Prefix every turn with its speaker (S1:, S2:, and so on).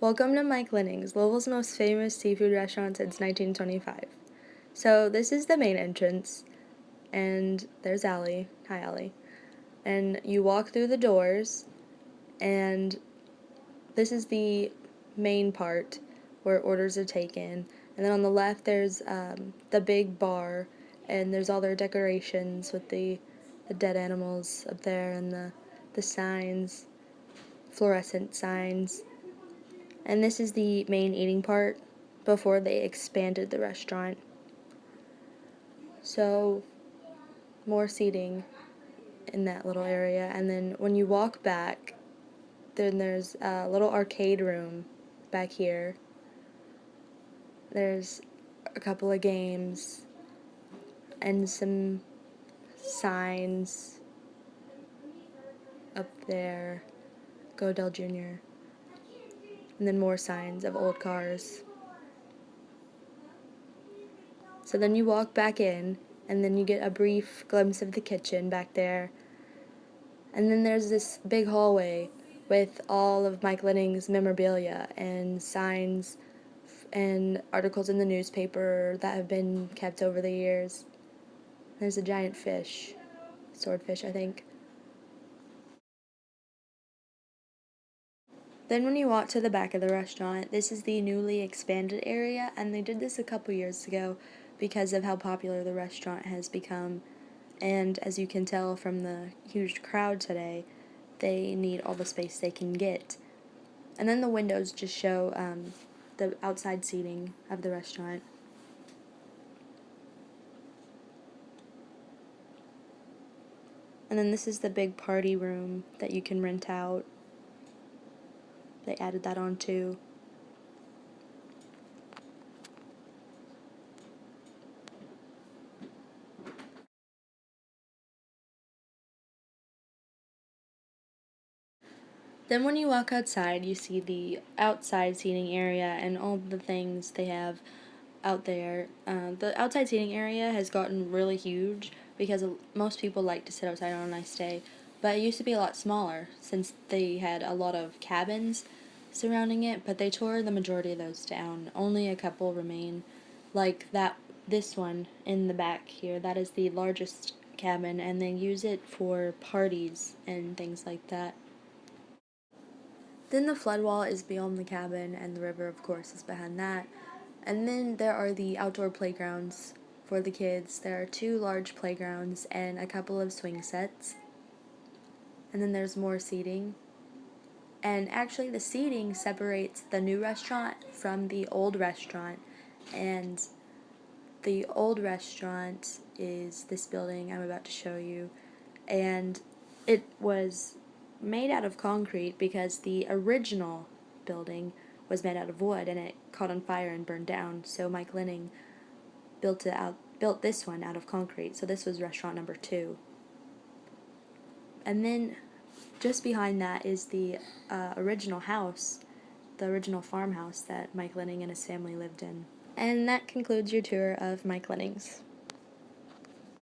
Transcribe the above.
S1: Welcome to Mike Linnig's, Louisville's most famous seafood restaurant since 1925. So this is the main entrance, and there's Allie. Hi, Allie. And you walk through the doors, and this is the main part where orders are taken. And then on the left, there's the big bar, and there's all their decorations with the dead animals up there and the signs, fluorescent signs. And this is the main eating part before they expanded the restaurant. So, more seating in that little area. And then when you walk back, then there's a little arcade room back here. There's a couple of games and some signs up there. Go Dell Jr. And then more signs of old cars. So then you walk back in, and then you get a brief glimpse of the kitchen back there. And then there's this big hallway with all of Mike Linnig's memorabilia and signs and articles in the newspaper that have been kept over the years. There's a giant fish, swordfish, I think. Then when you walk to the back of the restaurant, this is the newly expanded area, and they did this a couple years ago because of how popular the restaurant has become. And as you can tell from the huge crowd today, they need all the space they can get. And then the windows just show the outside seating of the restaurant. And then this is the big party room that you can rent out. They added that on too. Then when you walk outside, you see the outside seating area and all the things they have out there. The outside seating area has gotten really huge because most people like to sit outside on a nice day, but it used to be a lot smaller since they had a lot of cabins surrounding it, but they tore the majority of those down. Only a couple remain, like this one in the back here. That is the largest cabin, and they use it for parties and things like that. Then the flood wall is beyond the cabin, and the river, of course, is behind that. And then there are the outdoor playgrounds for the kids. There are 2 large playgrounds and a couple of swing sets. And then there's more seating. And actually, the seating separates the new restaurant from the old restaurant. And the old restaurant is this building I'm about to show you. And it was made out of concrete because the original building was made out of wood and it caught on fire and burned down. So Mike Linnig built this one out of concrete. So this was restaurant number 2. And then just behind that is the original house, the original farmhouse that Mike Linnig and his family lived in. And that concludes your tour of Mike Linnig's.